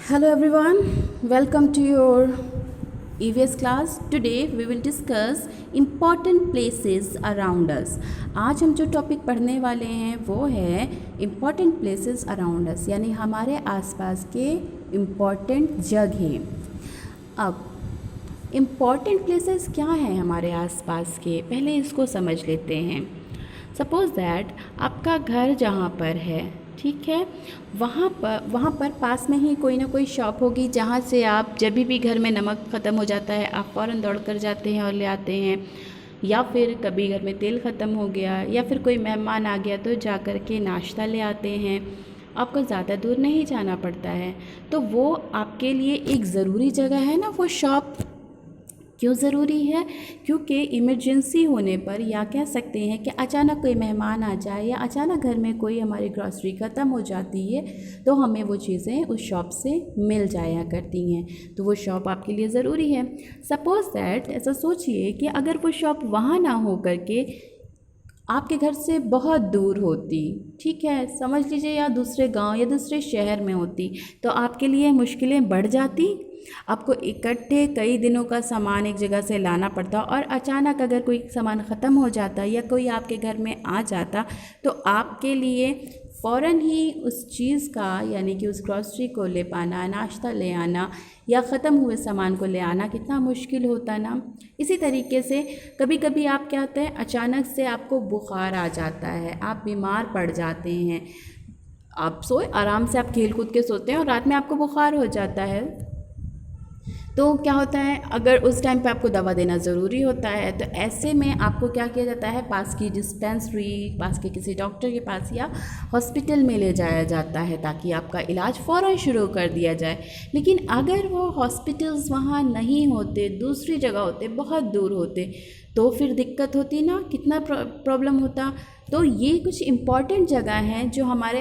Hello everyone, welcome to your EVS class. Today we will discuss important places around us. आज हम जो topic पढ़ने वाले हैं वो है important places around us, यानी हमारे आसपास के important जगहें। अब important places क्या हैं हमारे आसपास के, पहले इसको समझ लेते हैं। सपोज़ दैट आपका घर जहाँ पर है, ठीक है, वहाँ पर पास में ही कोई ना कोई शॉप होगी जहाँ से आप जब भी घर में नमक ख़त्म हो जाता है आप फ़ौरन दौड़ कर जाते हैं और ले आते हैं, या फिर कभी घर में तेल ख़त्म हो गया या फिर कोई मेहमान आ गया तो जा कर के नाश्ता ले आते हैं। आपको ज़्यादा दूर नहीं जाना पड़ता है, तो वो आपके लिए एक ज़रूरी जगह है ना वो शॉप। क्यों ज़रूरी है? क्योंकि इमरजेंसी होने पर या कह सकते हैं कि अचानक कोई मेहमान आ जाए या अचानक घर में कोई हमारी ग्रॉसरी ख़त्म हो जाती है तो हमें वो चीज़ें उस शॉप से मिल जाया करती हैं, तो वो शॉप आपके लिए ज़रूरी है। सपोज़ दैट ऐसा सोचिए कि अगर वो शॉप वहाँ ना हो करके आपके घर से बहुत दूर होती, ठीक है, समझ लीजिए या दूसरे गांव या दूसरे शहर में होती, तो आपके लिए मुश्किलें बढ़ जाती। आपको इकट्ठे कई दिनों का सामान एक जगह से लाना पड़ता और अचानक अगर कोई सामान ख़त्म हो जाता या कोई आपके घर में आ जाता तो आपके लिए फ़ौरन ही उस चीज़ का यानी कि उस ग्रॉसरी को ले पाना, नाश्ता ले आना या ख़त्म हुए सामान को ले आना कितना मुश्किल होता ना। इसी तरीके से कभी कभी आप क्या होता है, अचानक से आपको बुखार आ जाता है, आप बीमार पड़ जाते हैं, आप सोए आराम से आप खेल कूद के सोते हैं और रात में आपको बुखार हो जाता है, तो क्या होता है, अगर उस टाइम पे आपको दवा देना ज़रूरी होता है तो ऐसे में आपको क्या किया जाता है, पास की डिस्पेंसरी, पास के किसी डॉक्टर के पास या हॉस्पिटल में ले जाया जाता है ताकि आपका इलाज फ़ौरन शुरू कर दिया जाए। लेकिन अगर वो हॉस्पिटल्स वहाँ नहीं होते, दूसरी जगह होते, बहुत दूर होते, तो फिर दिक्कत होती ना, कितना प्रॉब्लम होता। तो ये कुछ इम्पॉर्टेंट जगह हैं जो हमारे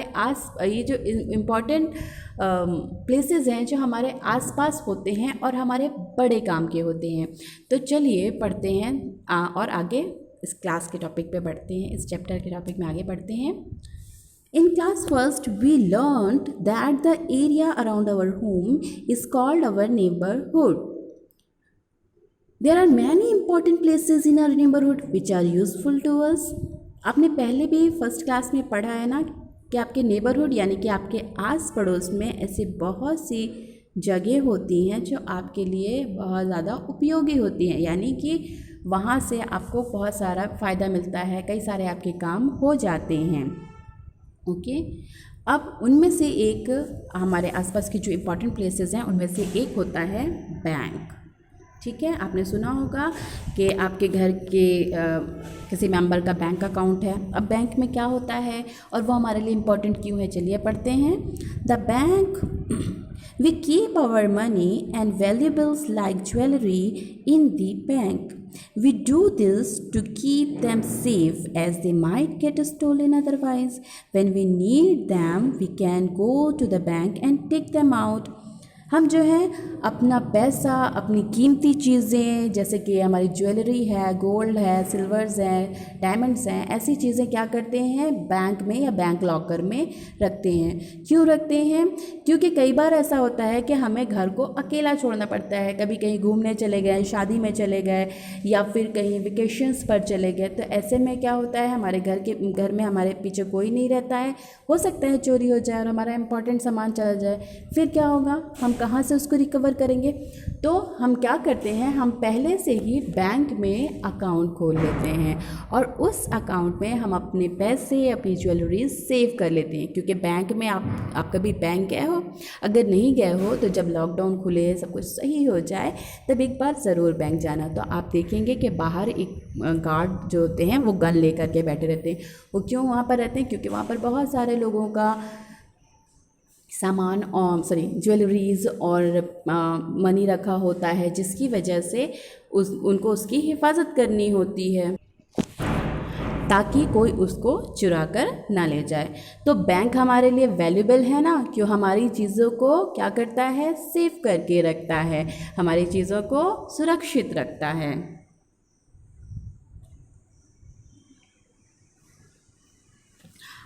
ये जो इम्पॉर्टेंट प्लेसेस हैं जो हमारे आसपास होते हैं और हमारे बड़े काम के होते हैं। तो चलिए पढ़ते हैं और आगे इस क्लास के टॉपिक पे बढ़ते हैं, इस चैप्टर के टॉपिक में आगे बढ़ते हैं। In class first, we learned that the area around our home is called our neighborhood. There are many important places in our neighborhood which are useful to us. आपने पहले भी फर्स्ट क्लास में पढ़ा है ना कि आपके नेबरहुड यानी कि आपके आस पड़ोस में ऐसी बहुत सी जगह होती हैं जो आपके लिए बहुत ज़्यादा उपयोगी होती हैं, यानी कि वहाँ से आपको बहुत सारा फ़ायदा मिलता है, कई सारे आपके काम हो जाते हैं। ओके, अब उनमें से एक हमारे आसपास की जो इम्पोर्टेंट प्लेसेस हैं उनमें से एक होता है बैंक। ठीक है, आपने सुना होगा कि आपके घर के किसी मेंबर का बैंक अकाउंट है। अब बैंक में क्या होता है और वो हमारे लिए इम्पोर्टेंट क्यों है, चलिए पढ़ते हैं। The bank we keep our money and valuables like jewellery in the bank. We do this to keep them safe as they might get stolen otherwise. When we need them, we can go to the bank and take them out. हम जो है अपना पैसा, अपनी कीमती चीज़ें जैसे कि हमारी ज्वेलरी है, गोल्ड है, सिल्वर्स हैं, डायमंड्स हैं, ऐसी चीज़ें क्या करते हैं, बैंक में या बैंक लॉकर में रखते हैं। क्यों रखते हैं? क्योंकि कई बार ऐसा होता है कि हमें घर को अकेला छोड़ना पड़ता है, कभी कहीं घूमने चले गए, शादी में चले गए या फिर कहीं वेकेशंस पर चले गए, तो ऐसे में क्या होता है, हमारे घर में हमारे पीछे कोई नहीं रहता है, हो सकता है चोरी हो जाए और हमारा इंपॉर्टेंट सामान चला जाए, फिर क्या होगा, हम कहाँ से उसको रिकवर करेंगे। तो हम क्या करते हैं, हम पहले से ही बैंक में अकाउंट खोल लेते हैं और उस अकाउंट में हम अपने पैसे, अपनी ज्वेलरी सेव कर लेते हैं। क्योंकि बैंक में आप कभी बैंक गए हो, अगर नहीं गए हो तो जब लॉकडाउन खुले, सब कुछ सही हो जाए, तब एक बार ज़रूर बैंक जाना। तो आप देखेंगे कि बाहर एक गार्ड जो होते हैं वो गन लेकर के बैठे रहते हैं। वो क्यों वहाँ पर रहते हैं? क्योंकि वहाँ पर बहुत सारे लोगों का सामान ज्वेलरीज़ और मनी रखा होता है, जिसकी वजह से उनको उसकी हिफाजत करनी होती है ताकि कोई उसको चुरा कर ना ले जाए। तो बैंक हमारे लिए वैल्यूएबल है ना, क्यों हमारी चीज़ों को क्या करता है, सेव करके रखता है, हमारी चीज़ों को सुरक्षित रखता है।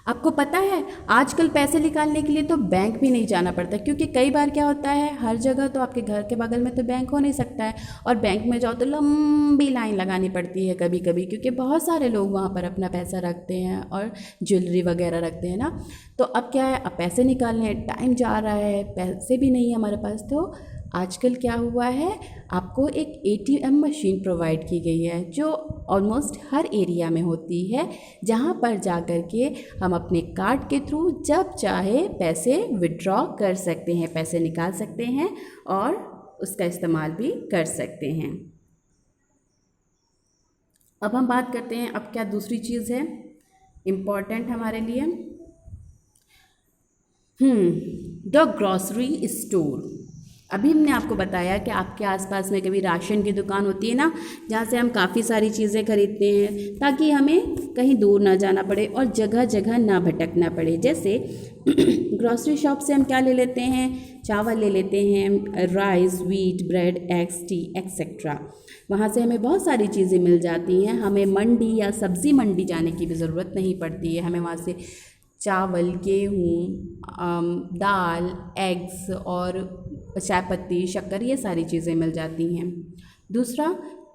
आपको पता है आजकल पैसे निकालने के लिए तो बैंक भी नहीं जाना पड़ता, क्योंकि कई बार क्या होता है हर जगह तो आपके घर के बगल में तो बैंक हो नहीं सकता है, और बैंक में जाओ तो लंबी लाइन लगानी पड़ती है कभी कभी, क्योंकि बहुत सारे लोग वहाँ पर अपना पैसा रखते हैं और ज्वेलरी वगैरह रखते हैं ना। तो अब क्या है, अब पैसे निकालने टाइम जा रहा है, पैसे भी नहीं है हमारे पास, तो आजकल क्या हुआ है, आपको एक एटीएम मशीन प्रोवाइड की गई है जो ऑलमोस्ट हर एरिया में होती है, जहाँ पर जा कर के हम अपने कार्ड के थ्रू जब चाहे पैसे विड्रॉ कर सकते हैं, पैसे निकाल सकते हैं और उसका इस्तेमाल भी कर सकते हैं। अब हम बात करते हैं, अब क्या दूसरी चीज़ है इम्पॉर्टेंट हमारे लिए, द ग्रॉसरी स्टोर। अभी हमने आपको बताया कि आपके आसपास में कभी राशन की दुकान होती है ना, जहाँ से हम काफ़ी सारी चीज़ें खरीदते हैं ताकि हमें कहीं दूर ना जाना पड़े और जगह जगह ना भटकना पड़े। जैसे ग्रॉसरी शॉप से हम क्या ले लेते हैं, चावल ले लेते हैं, rice, wheat, bread, eggs, T etcetera. वहाँ से हमें बहुत सारी चीज़ें मिल जाती हैं, हमें मंडी या सब्ज़ी मंडी जाने की भी ज़रूरत नहीं पड़ती है। हमें वहाँ से चावल, गेहूँ, दाल, एग्स और चाय पत्ती, शक्कर, ये सारी चीज़ें मिल जाती हैं। दूसरा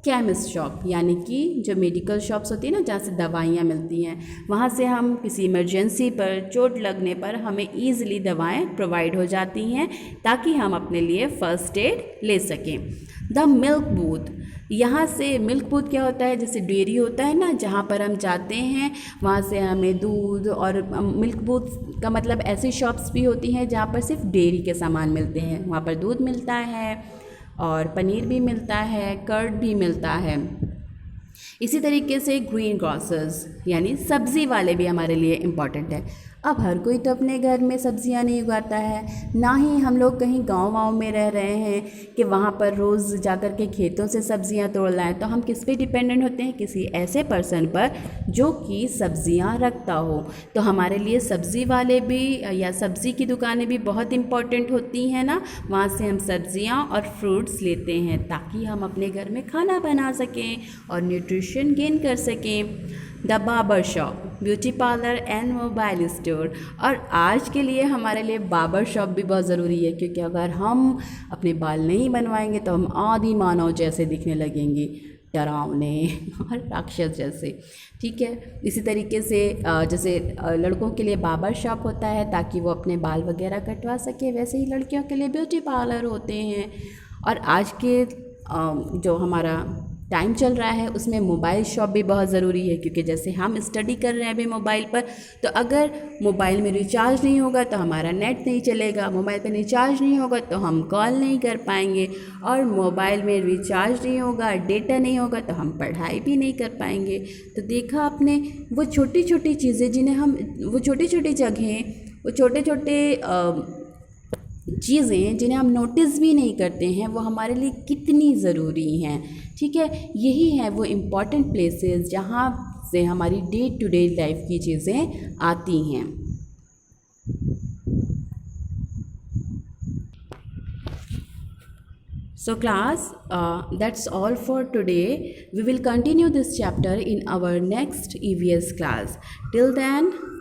केमिस्ट शॉप, यानी कि जो मेडिकल शॉप्स होती है ना, जहाँ से दवाइयाँ मिलती हैं, वहाँ से हम किसी इमरजेंसी पर, चोट लगने पर हमें ईज़िली दवाएं प्रोवाइड हो जाती हैं ताकि हम अपने लिए फ़र्स्ट एड ले सकें। द मिल्क बूथ, यहाँ से मिल्क बूथ क्या होता है, जैसे डेयरी होता है ना, जहाँ पर हम जाते हैं वहाँ से हमें दूध, और मिल्क बूथ का मतलब ऐसी शॉप्स भी होती हैं जहाँ पर सिर्फ डेयरी के सामान मिलते हैं, वहाँ पर दूध मिलता है और पनीर भी मिलता है, कर्ड भी मिलता है। इसी तरीके से ग्रीन ग्रॉसर्स यानी सब्ज़ी वाले भी हमारे लिए इम्पॉर्टेंट है। अब हर कोई तो अपने घर में सब्जियां नहीं उगाता है, ना ही हम लोग कहीं गांव में रह रहे हैं कि वहाँ पर रोज़ जाकर के खेतों से सब्जियां तोड़ लाएं। तो हम किस पे डिपेंडेंट होते हैं, किसी ऐसे पर्सन पर जो कि सब्जियां रखता हो। तो हमारे लिए सब्ज़ी वाले भी या सब्ज़ी की दुकानें भी बहुत इम्पॉर्टेंट होती हैं ना, वहाँ से हम सब्जियाँ और फ्रूट्स लेते हैं ताकि हम अपने घर में खाना बना सकें और न्यूट्रिशन गेन कर सकें। The barber shop, beauty parlour and mobile store. और आज के लिए हमारे लिए बार्बर शॉप भी बहुत ज़रूरी है, क्योंकि अगर हम अपने बाल नहीं बनवाएंगे तो हम आदि मानव जैसे दिखने लगेंगे, डरावने और राक्षस जैसे। ठीक है, इसी तरीके से जैसे लड़कों के लिए बार्बर शॉप होता है ताकि वो अपने बाल वगैरह कटवा सके, वैसे ही लड़कियों के लिए ब्यूटी पार्लर होते हैं। और आज के जो हमारा टाइम चल रहा है उसमें मोबाइल शॉप भी बहुत ज़रूरी है, क्योंकि जैसे हम स्टडी कर रहे हैं अभी मोबाइल पर, तो अगर मोबाइल में रिचार्ज नहीं होगा तो हमारा नेट नहीं चलेगा, मोबाइल पर रिचार्ज नहीं होगा तो हम कॉल नहीं कर पाएंगे, और मोबाइल में रिचार्ज नहीं होगा, डेटा नहीं होगा तो हम पढ़ाई भी नहीं कर पाएंगे। तो देखा आपने, वो छोटी छोटी चीज़ें जिन्हें हम, वो छोटी छोटी जगहें, वो छोटे छोटे चीज़ें जिन्हें हम नोटिस भी नहीं करते हैं, वो हमारे लिए कितनी ज़रूरी हैं। ठीक है, यही है वो इम्पॉर्टेंट प्लेसेस जहाँ से हमारी डे टू डे लाइफ की चीज़ें आती हैं। So class, that's all for today. We will continue this chapter in our next EVS class. Till then,